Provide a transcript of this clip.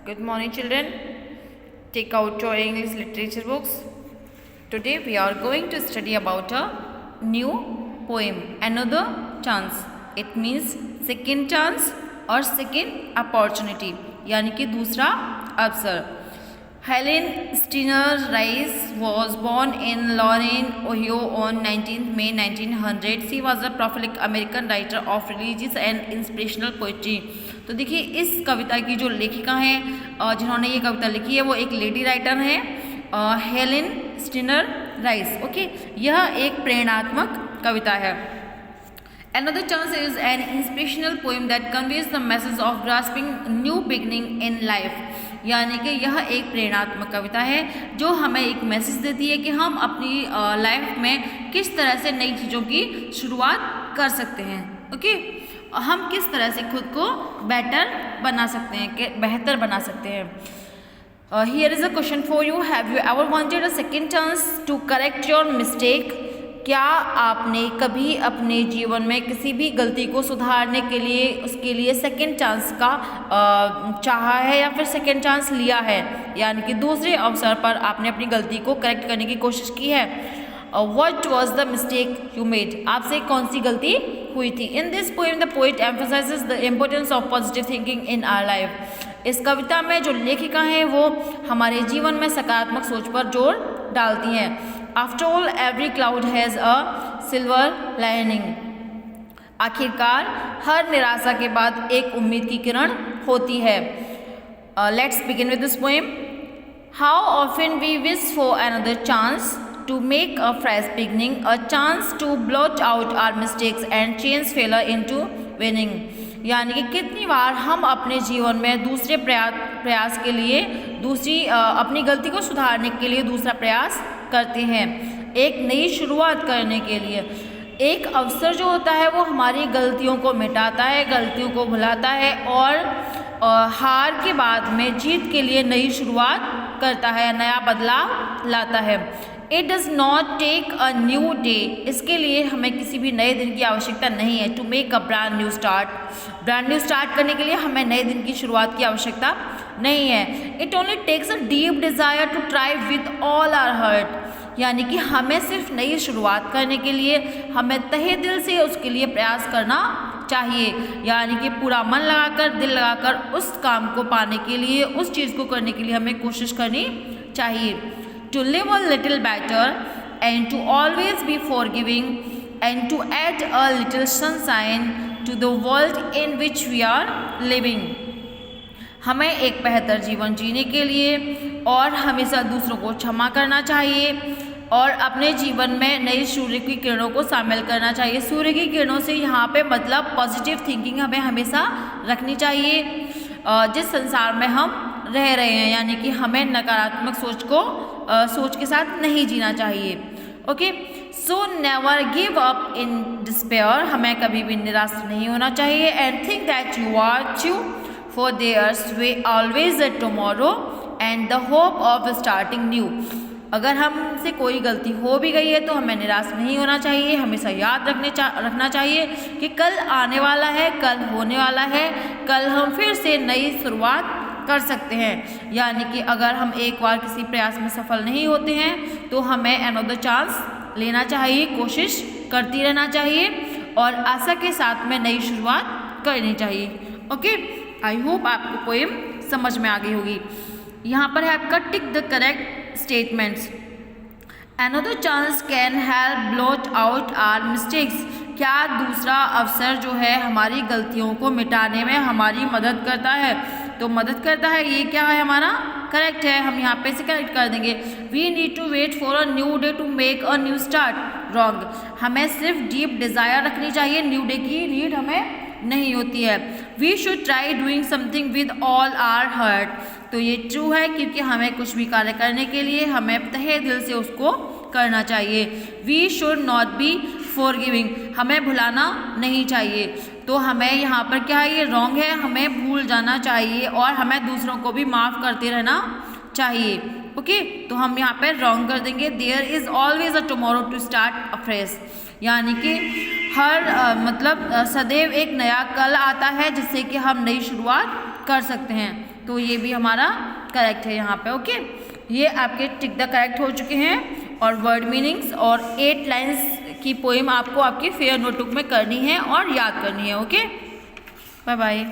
Good morning, children. Take out your English literature books. Today we are going to study about a new poem, Another Chance. It means second chance or second opportunity, यानी कि दूसरा अवसर. Helen Steiner Rice was born in Lorain, Ohio on 19th May 1900. She was a prolific American writer of religious and inspirational poetry. तो देखिए इस कविता की जो लेखिका हैं जिन्होंने ये कविता लिखी है वो एक लेडी राइटर हैं हेलेन स्टीनर राइस. ओके, यह एक प्रेरणात्मक कविता है. Another Chance is an inspirational poem that conveys the message of grasping new beginning in life. यानी कि यह एक प्रेरणात्मक कविता है जो हमें एक मैसेज देती है कि हम अपनी लाइफ में किस तरह से नई चीज़ों की शुरुआत कर सकते हैं. ओके, हम किस तरह से खुद को बेहतर बना सकते हैं, बेहतर बना सकते हैं. Here is a question for you. Have you ever wanted a second chance to correct your mistake? क्या आपने कभी अपने जीवन में किसी भी गलती को सुधारने के लिए उसके लिए सेकेंड चांस का चाहा है या फिर सेकेंड चांस लिया है, यानी कि दूसरे अवसर पर आपने अपनी गलती को करेक्ट करने की कोशिश की है. What was the mistake you made? आपसे कौन सी गलती हुई थी. In this poem the poet emphasizes the importance of positive thinking in our life. इस कविता में जो लेखिका हैं वो हमारे जीवन में सकारात्मक सोच पर जोर डालती हैं. After all, every cloud has a silver lining. आखिरकार हर निराशा के बाद एक उम्मीद की किरण होती है. Let's begin with this poem. How often we wish for another chance to make a fresh beginning, a chance to blot out our mistakes and change failure into winning. यानी कि कितनी बार हम अपने जीवन में दूसरे प्रयास के लिए अपनी गलती को सुधारने के लिए दूसरा प्रयास करते हैं, एक नई शुरुआत करने के लिए. एक अवसर जो होता है वो हमारी गलतियों को मिटाता है, गलतियों को भुलाता है और हार के बाद में जीत के लिए नई शुरुआत करता है, नया बदलाव लाता है. It does not take a new day. इसके लिए हमें किसी भी नए दिन की आवश्यकता नहीं है. To make a brand new start. Brand new start करने के लिए हमें नए दिन की शुरुआत की आवश्यकता नहीं है. It only takes a deep desire to try with all our heart. यानी कि हमें सिर्फ नई शुरुआत करने के लिए हमें तहे दिल से उसके लिए प्रयास करना चाहिए, यानी कि पूरा मन लगाकर, दिल लगाकर उस काम को पाने के लिए, उस चीज़ को करने के लिए हमें कोशिश करनी चाहिए. To live a little better and to always be forgiving and to add a little sunshine to the world in which we are living. हमें एक बेहतर जीवन जीने के लिए और हमेशा दूसरों को क्षमा करना चाहिए और अपने जीवन में नई सूर्य की किरणों को शामिल करना चाहिए. सूर्य की किरणों से यहाँ पे मतलब पॉजिटिव थिंकिंग हमें हमेशा रखनी चाहिए जिस संसार में हम रह रहे हैं, यानी कि हमें नकारात्मक सोच के साथ नहीं जीना चाहिए. Okay, so never give up in despair. हमें कभी भी निराश नहीं होना चाहिए. And think that you are true for there's way always a tomorrow and the hope of starting new. अगर हमसे कोई गलती हो भी गई है तो हमें निराश नहीं होना चाहिए. हमेशा याद रखना चाहिए कि कल आने वाला है, कल होने वाला है, कल हम फिर से नई शुरुआत कर सकते हैं. यानी कि अगर हम एक बार किसी प्रयास में सफल नहीं होते हैं तो हमें अनदर चांस लेना चाहिए, कोशिश करती रहना चाहिए और आशा के साथ में नई शुरुआत करनी चाहिए. ओके, आई होप आपको पोएम समझ में आ गई होगी. यहाँ पर है आपका tick the correct statements. Another chance can help blot out our mistakes. क्या दूसरा अवसर जो है हमारी गलतियों को मिटाने में हमारी मदद करता है? तो मदद करता है. ये क्या है हमारा करेक्ट है, हम यहाँ पे से करेक्ट कर देंगे. We need to wait for a new day to make a new start. Wrong. हमें सिर्फ डीप डिज़ायर रखनी चाहिए, न्यू डे की नीड हमें नहीं होती है. We should try doing something with all our heart. तो ये ट्रू है क्योंकि हमें कुछ भी कार्य करने के लिए हमें तहे दिल से उसको करना चाहिए. We should not be forgiving. हमें भुलाना नहीं चाहिए. तो हमें यहाँ पर क्या है, ये रॉन्ग है, हमें भूल जाना चाहिए और हमें दूसरों को भी माफ़ करते रहना चाहिए. ओके, तो हम यहाँ पर रॉन्ग कर देंगे. There is always a tomorrow to start afresh. यानी कि हर सदैव एक नया कल आता है जिससे कि हम नई शुरुआत कर सकते हैं। तो ये भी हमारा करेक्ट है यहाँ पे। ओके, ये आपके टिक द करेक्ट हो चुके हैं और वर्ड मीनिंग्स और 8 लाइन्स की पोएम आपको आपकी फेयर नोटबुक में करनी है और याद करनी है। Okay, bye bye.